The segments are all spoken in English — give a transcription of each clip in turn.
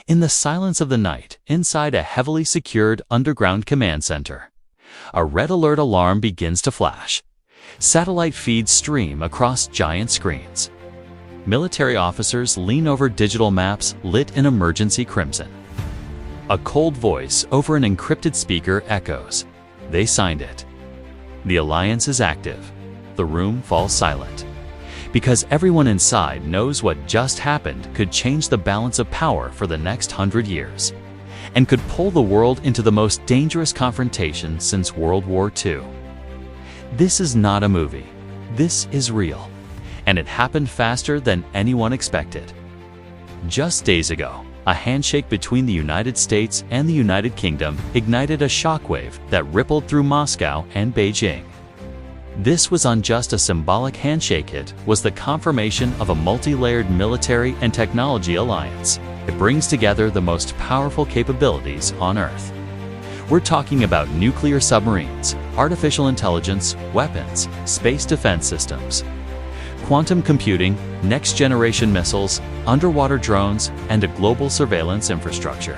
In the silence of the night, inside a heavily secured underground command center, a red alert alarm begins to flash. Satellite feeds stream across giant screens. Military officers lean over digital maps lit in emergency crimson. A cold voice over an encrypted speaker echoes. They signed it. The alliance is active. The room falls silent. Because everyone inside knows what just happened could change the balance of power for the next 100 years, and could pull the world into the most dangerous confrontation since World War II. This is not a movie. This is real. And it happened faster than anyone expected. Just days ago, a handshake between the United States and the United Kingdom ignited a shockwave that rippled through Moscow and Beijing. This was not just a symbolic handshake, it was the confirmation of a multi-layered military and technology alliance. It brings together the most powerful capabilities on Earth. We're talking about nuclear submarines, artificial intelligence, weapons, space defense systems, quantum computing, next-generation missiles, underwater drones, and a global surveillance infrastructure.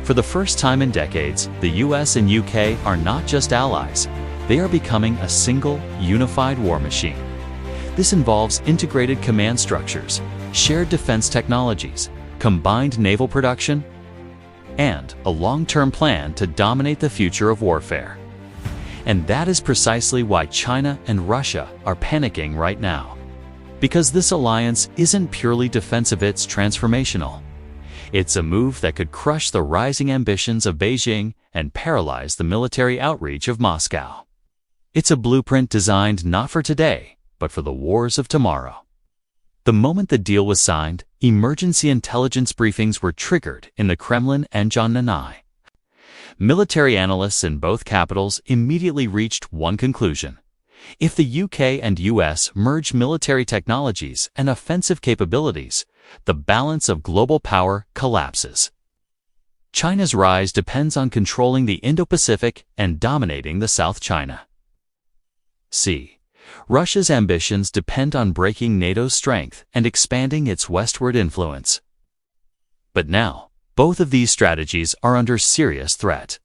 For the first time in decades, the US and UK are not just allies. They are becoming a single, unified war machine. This involves integrated command structures, shared defense technologies, combined naval production, and a long-term plan to dominate the future of warfare. And that is precisely why China and Russia are panicking right now. Because this alliance isn't purely defensive, it's transformational. It's a move that could crush the rising ambitions of Beijing and paralyze the military outreach of Moscow. It's a blueprint designed not for today, but for the wars of tomorrow. The moment the deal was signed, emergency intelligence briefings were triggered in the Kremlin and Zhongnanhai. Military analysts in both capitals immediately reached one conclusion. If the UK and US merge military technologies and offensive capabilities, the balance of global power collapses. China's rise depends on controlling the Indo-Pacific and dominating the South China Sea. Russia's ambitions depend on breaking NATO's strength and expanding its westward influence. But now, both of these strategies are under serious threat.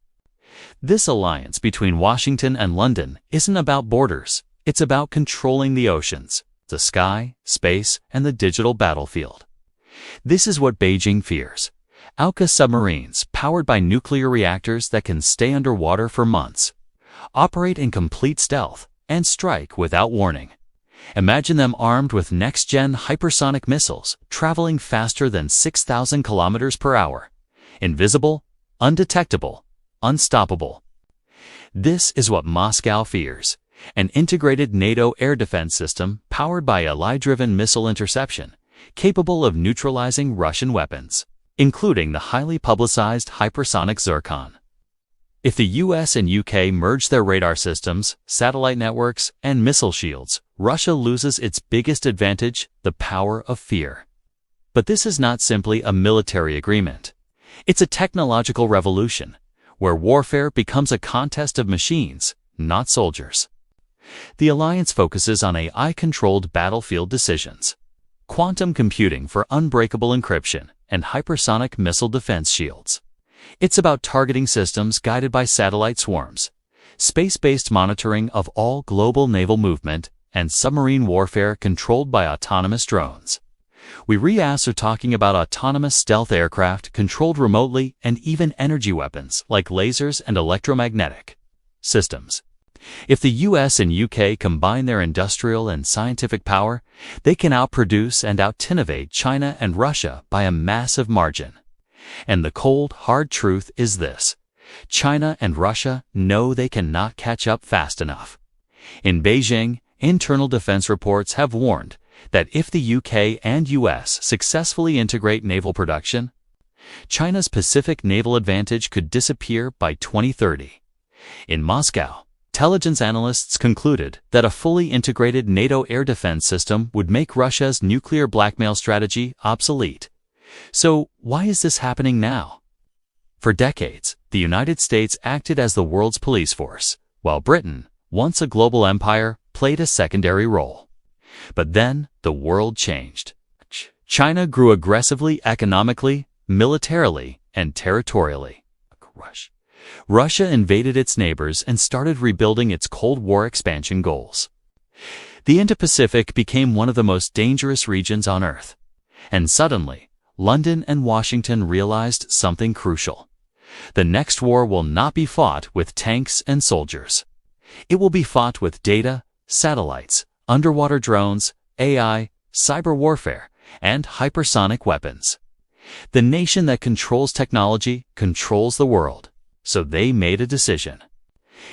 This alliance between Washington and London isn't about borders, it's about controlling the oceans, the sky, space, and the digital battlefield. This is what Beijing fears. AUKUS submarines, powered by nuclear reactors that can stay underwater for months, operate in complete stealth, and strike without warning. Imagine them armed with next-gen hypersonic missiles, traveling faster than 6,000 kilometers per hour. Invisible, undetectable, unstoppable. This is what Moscow fears. An integrated NATO air defense system powered by AI-driven missile interception, capable of neutralizing Russian weapons, including the highly publicized hypersonic Zircon. If the US and UK merge their radar systems, satellite networks, and missile shields, Russia loses its biggest advantage, the power of fear. But this is not simply a military agreement. It's a technological revolution, where warfare becomes a contest of machines, not soldiers. The alliance focuses on AI-controlled battlefield decisions, quantum computing for unbreakable encryption, and hypersonic missile defense shields. It's about targeting systems guided by satellite swarms, space-based monitoring of all global naval movement, and submarine warfare controlled by autonomous drones. We are talking about autonomous stealth aircraft controlled remotely and even energy weapons like lasers and electromagnetic systems. If the US and UK combine their industrial and scientific power, they can outproduce and out-innovate China and Russia by a massive margin. And the cold, hard truth is this: China and Russia know they cannot catch up fast enough. In Beijing, internal defense reports have warned that if the UK and US successfully integrate naval production, China's Pacific naval advantage could disappear by 2030. In Moscow, intelligence analysts concluded that a fully integrated NATO air defense system would make Russia's nuclear blackmail strategy obsolete. So, why is this happening now? For decades, the United States acted as the world's police force, while Britain, once a global empire, played a secondary role. But then, the world changed. China grew aggressively economically, militarily, and territorially. Russia invaded its neighbors and started rebuilding its Cold War expansion goals. The Indo-Pacific became one of the most dangerous regions on Earth. And suddenly, London and Washington realized something crucial. The next war will not be fought with tanks and soldiers. It will be fought with data, satellites, underwater drones, AI, cyber warfare, and hypersonic weapons. The nation that controls technology controls the world. So they made a decision.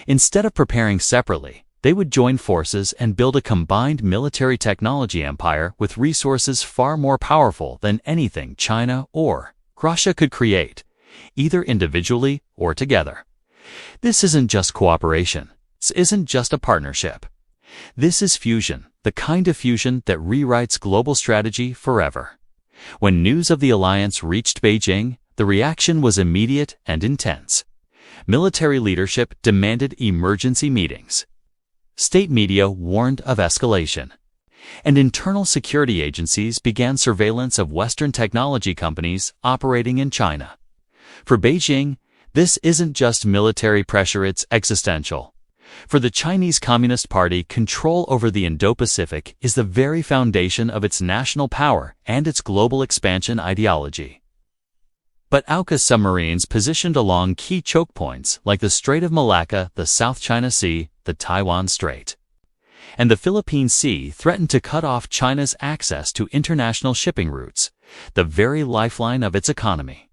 Instead of preparing separately, they would join forces and build a combined military technology empire with resources far more powerful than anything China or Russia could create, either individually or together. This isn't just cooperation. This isn't just a partnership. This is fusion, the kind of fusion that rewrites global strategy forever. When news of the alliance reached Beijing, the reaction was immediate and intense. Military leadership demanded emergency meetings. State media warned of escalation. And internal security agencies began surveillance of Western technology companies operating in China. For Beijing, this isn't just military pressure, it's existential. For the Chinese Communist Party, control over the Indo-Pacific is the very foundation of its national power and its global expansion ideology. But AUKUS submarines positioned along key choke points like the Strait of Malacca, the South China Sea, the Taiwan Strait, and the Philippine Sea threatened to cut off China's access to international shipping routes, the very lifeline of its economy.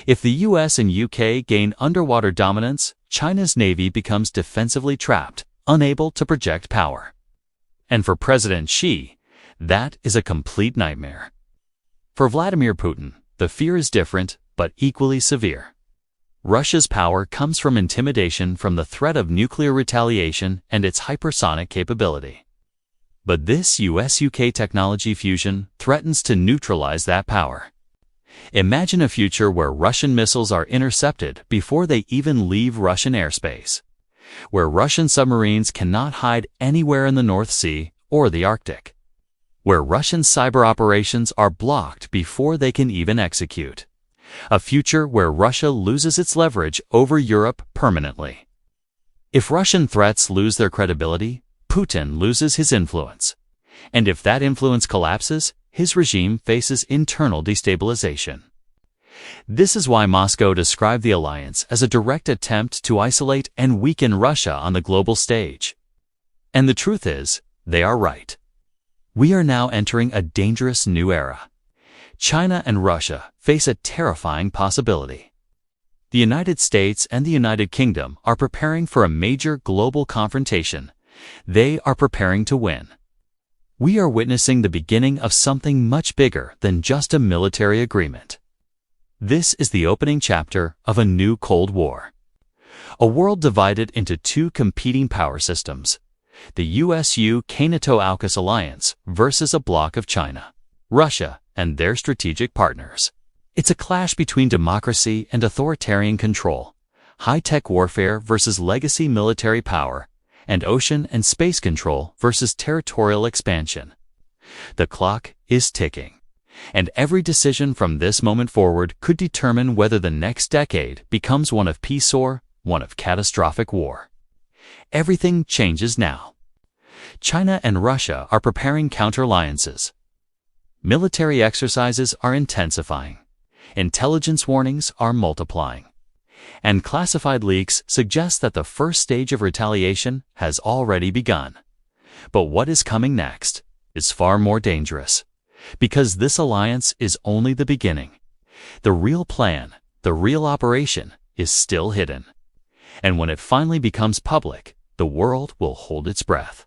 If the US and UK gain underwater dominance, China's navy becomes defensively trapped, unable to project power. And for President Xi, that is a complete nightmare. For Vladimir Putin, the fear is different, but equally severe. Russia's power comes from intimidation from the threat of nuclear retaliation and its hypersonic capability. But this US-UK technology fusion threatens to neutralize that power. Imagine a future where Russian missiles are intercepted before they even leave Russian airspace, where Russian submarines cannot hide anywhere in the North Sea or the Arctic, where Russian cyber operations are blocked before they can even execute. A future where Russia loses its leverage over Europe permanently. If Russian threats lose their credibility, Putin loses his influence. And if that influence collapses, his regime faces internal destabilization. This is why Moscow described the alliance as a direct attempt to isolate and weaken Russia on the global stage. And the truth is, they are right. We are now entering a dangerous new era. China and Russia face a terrifying possibility. The United States and the United Kingdom are preparing for a major global confrontation. They are preparing to win. We are witnessing the beginning of something much bigger than just a military agreement. This is the opening chapter of a new Cold War. A world divided into two competing power systems. The US-UK-NATO AUKUS alliance versus a bloc of China, Russia, and their strategic partners. It's a clash between democracy and authoritarian control, high-tech warfare versus legacy military power, and ocean and space control versus territorial expansion. The clock is ticking, and every decision from this moment forward could determine whether the next decade becomes one of peace or one of catastrophic war. Everything changes now. China and Russia are preparing counter-alliances. Military exercises are intensifying. Intelligence warnings are multiplying. And classified leaks suggest that the first stage of retaliation has already begun. But what is coming next is far more dangerous, because this alliance is only the beginning. The real plan, the real operation, is still hidden. And when it finally becomes public, the world will hold its breath.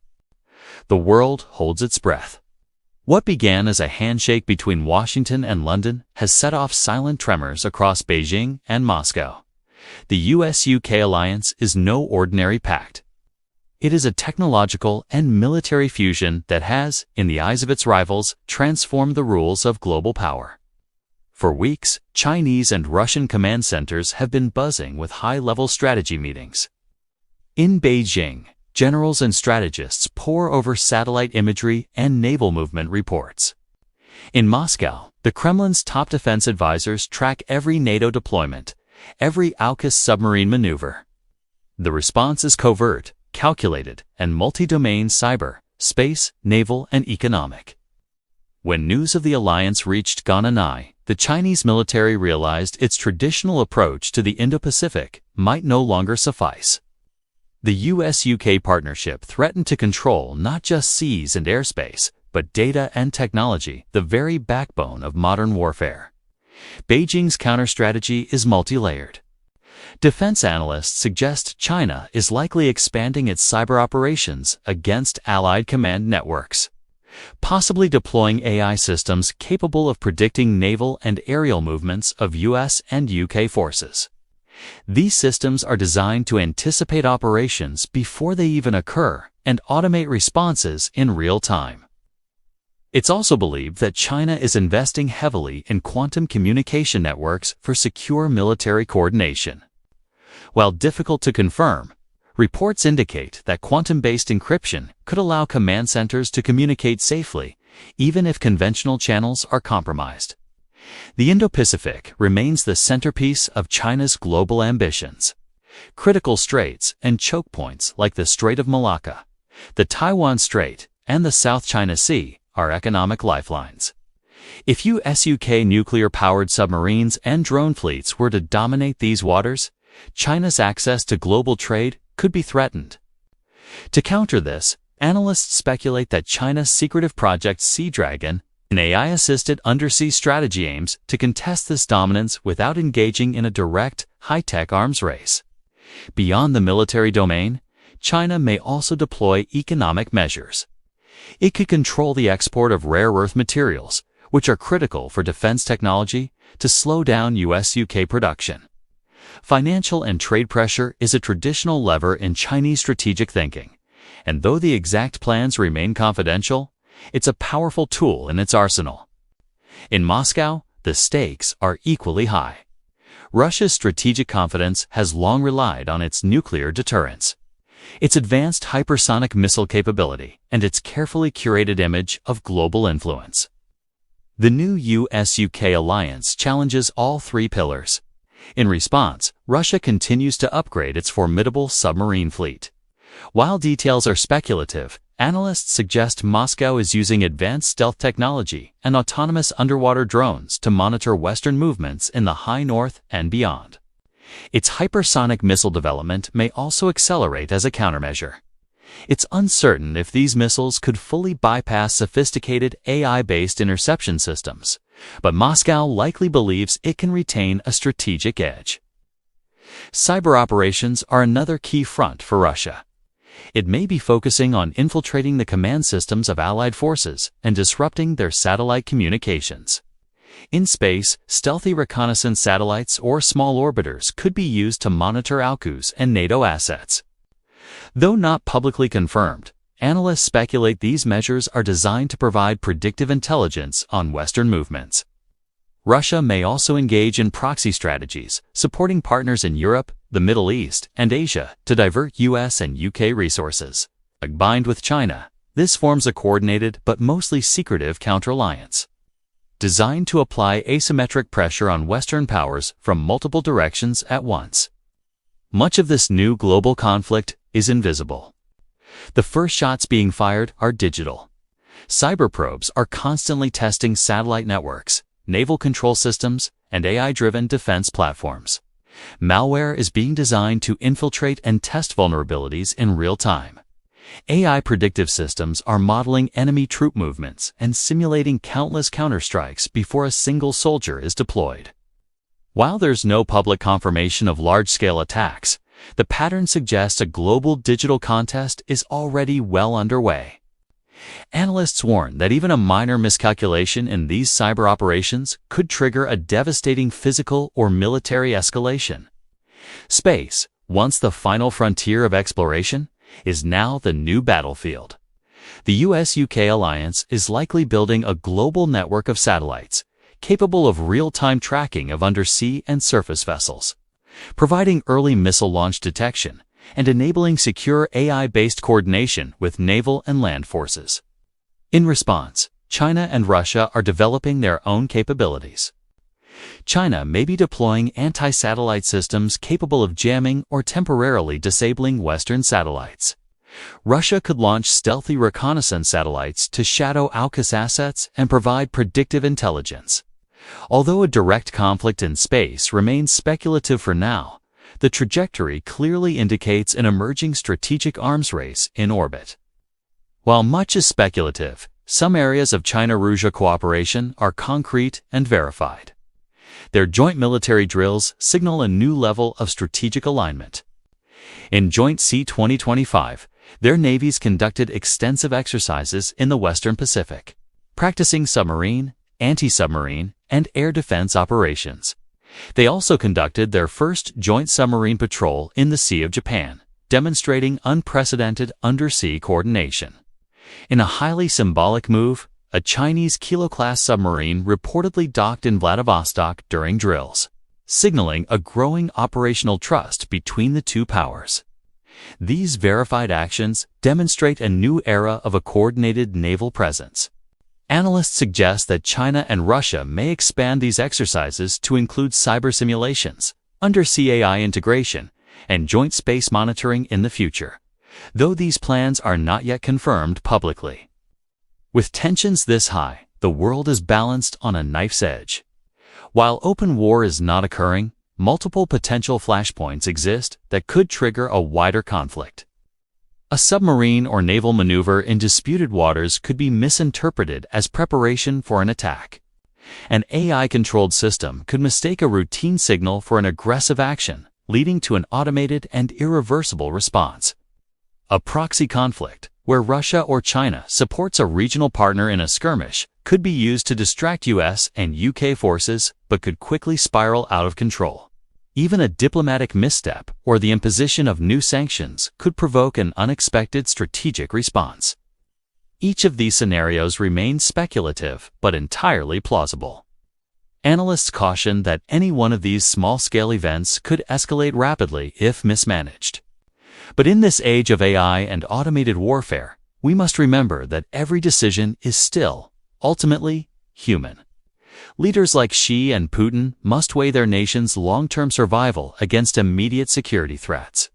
The world holds its breath. What began as a handshake between Washington and London has set off silent tremors across Beijing and Moscow. The US-UK alliance is no ordinary pact. It is a technological and military fusion that has, in the eyes of its rivals, transformed the rules of global power. For weeks, Chinese and Russian command centers have been buzzing with high-level strategy meetings. In Beijing, generals and strategists pore over satellite imagery and naval movement reports. In Moscow, The Kremlin's top defense advisors track every NATO deployment, every AUKUS submarine maneuver. The response is covert, calculated, and multi-domain: cyber, space, naval, and economic. When news of the alliance reached Gangnam, the Chinese military realized its traditional approach to the Indo-Pacific might no longer suffice. The US-UK partnership threatened to control not just seas and airspace, but data and technology, the very backbone of modern warfare. Beijing's counter-strategy is multi-layered. Defense analysts suggest China is likely expanding its cyber operations against allied command networks, possibly deploying AI systems capable of predicting naval and aerial movements of US and UK forces. These systems are designed to anticipate operations before they even occur and automate responses in real time. It's also believed that China is investing heavily in quantum communication networks for secure military coordination. While difficult to confirm, reports indicate that quantum-based encryption could allow command centers to communicate safely, even if conventional channels are compromised. The Indo-Pacific remains the centerpiece of China's global ambitions. Critical straits and choke points like the Strait of Malacca, the Taiwan Strait, and the South China Sea are economic lifelines. If US-UK nuclear-powered submarines and drone fleets were to dominate these waters, China's access to global trade could be threatened. To counter this, analysts speculate that China's secretive Project Sea Dragon, an AI-assisted undersea strategy, aims to contest this dominance without engaging in a direct, high-tech arms race. Beyond the military domain, China may also deploy economic measures. It could control the export of rare earth materials, which are critical for defense technology, to slow down US-UK production. Financial and trade pressure is a traditional lever in Chinese strategic thinking, and though the exact plans remain confidential, it's a powerful tool in its arsenal. In Moscow, the stakes are equally high. Russia's strategic confidence has long relied on its nuclear deterrence, its advanced hypersonic missile capability, and its carefully curated image of global influence. The new US-UK alliance challenges all three pillars. In response, Russia continues to upgrade its formidable submarine fleet. While details are speculative, analysts suggest Moscow is using advanced stealth technology and autonomous underwater drones to monitor Western movements in the high north and beyond. Its hypersonic missile development may also accelerate as a countermeasure. It's uncertain if these missiles could fully bypass sophisticated AI-based interception systems, but Moscow likely believes it can retain a strategic edge. Cyber operations are another key front for Russia. It may be focusing on infiltrating the command systems of allied forces and disrupting their satellite communications. In space, stealthy reconnaissance satellites or small orbiters could be used to monitor AUKUS and NATO assets. Though not publicly confirmed, analysts speculate these measures are designed to provide predictive intelligence on Western movements. Russia may also engage in proxy strategies, supporting partners in Europe, the Middle East, and Asia to divert US and UK resources. Combined with China, this forms a coordinated but mostly secretive counter-alliance, designed to apply asymmetric pressure on Western powers from multiple directions at once. Much of this new global conflict is invisible. The first shots being fired are digital. Cyber probes are constantly testing satellite networks, naval control systems, and AI-driven defense platforms. Malware is being designed to infiltrate and test vulnerabilities in real time. AI predictive systems are modeling enemy troop movements and simulating countless counterstrikes before a single soldier is deployed. While there's no public confirmation of large-scale attacks, the pattern suggests a global digital contest is already well underway. Analysts warn that even a minor miscalculation in these cyber operations could trigger a devastating physical or military escalation. Space, once the final frontier of exploration, is now the new battlefield. The US-UK alliance is likely building a global network of satellites, capable of real-time tracking of undersea and surface vessels, providing early missile launch detection, and enabling secure AI-based coordination with naval and land forces. In response, China and Russia are developing their own capabilities. China may be deploying anti-satellite systems capable of jamming or temporarily disabling Western satellites. Russia could launch stealthy reconnaissance satellites to shadow AUKUS assets and provide predictive intelligence. Although a direct conflict in space remains speculative for now, the trajectory clearly indicates an emerging strategic arms race in orbit. While much is speculative, some areas of China-Russia cooperation are concrete and verified. Their joint military drills signal a new level of strategic alignment. In Joint Sea 2025, their navies conducted extensive exercises in the Western Pacific, practicing submarine, anti-submarine, and air defense operations. They also conducted their first joint submarine patrol in the Sea of Japan, demonstrating unprecedented undersea coordination. In a highly symbolic move, a Chinese Kilo-class submarine reportedly docked in Vladivostok during drills, signaling a growing operational trust between the two powers. These verified actions demonstrate a new era of a coordinated naval presence. Analysts suggest that China and Russia may expand these exercises to include cyber simulations, undersea AI integration, and joint space monitoring in the future, though these plans are not yet confirmed publicly. With tensions this high, the world is balanced on a knife's edge. While open war is not occurring, multiple potential flashpoints exist that could trigger a wider conflict. A submarine or naval maneuver in disputed waters could be misinterpreted as preparation for an attack. An AI-controlled system could mistake a routine signal for an aggressive action, leading to an automated and irreversible response. A proxy conflict, where Russia or China supports a regional partner in a skirmish, could be used to distract US and UK forces but could quickly spiral out of control. Even a diplomatic misstep or the imposition of new sanctions could provoke an unexpected strategic response. Each of these scenarios remains speculative but entirely plausible. Analysts caution that any one of these small-scale events could escalate rapidly if mismanaged. But in this age of AI and automated warfare, we must remember that every decision is still, ultimately, human. Leaders like Xi and Putin must weigh their nation's long-term survival against immediate security threats.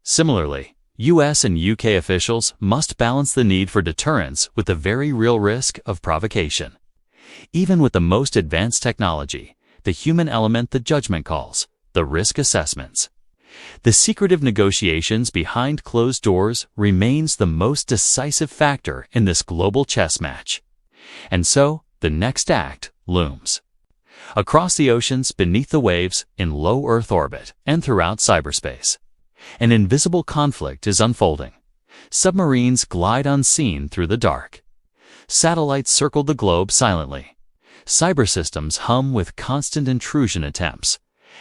Similarly, US and UK officials must balance the need for deterrence with the very real risk of provocation. Even with the most advanced technology, the human element, the judgment calls, the risk assessments. The secretive negotiations behind closed doors remains the most decisive factor in this global chess match. And so, the next act looms. Across the oceans, beneath the waves, in low Earth orbit, and throughout cyberspace, an invisible conflict is unfolding. Submarines glide unseen through the dark. Satellites circle the globe silently. Cyber systems hum with constant intrusion attempts.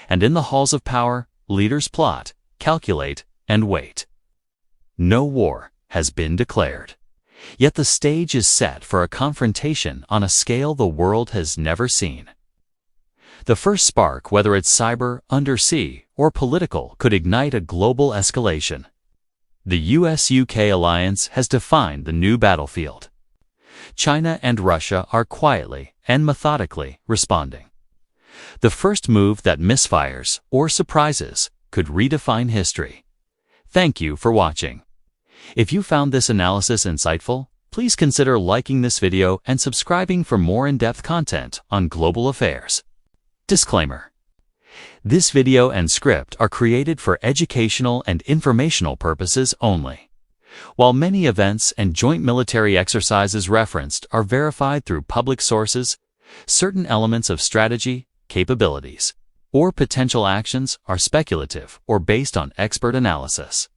And in the halls of power, leaders plot, calculate, and wait. No war has been declared. Yet the stage is set for a confrontation on a scale the world has never seen. The first spark, whether it's cyber, undersea, or political, could ignite a global escalation. The US-UK alliance has defined the new battlefield. China and Russia are quietly and methodically responding. The first move that misfires or surprises could redefine history. Thank you for watching. If you found this analysis insightful, please consider liking this video and subscribing for more in-depth content on global affairs. Disclaimer: this video and script are created for educational and informational purposes only. While many events and joint military exercises referenced are verified through public sources, certain elements of strategy, capabilities, or potential actions are speculative or based on expert analysis.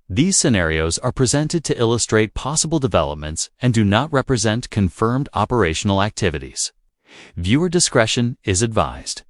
These scenarios are presented to illustrate possible developments and do not represent confirmed operational activities. Viewer discretion is advised.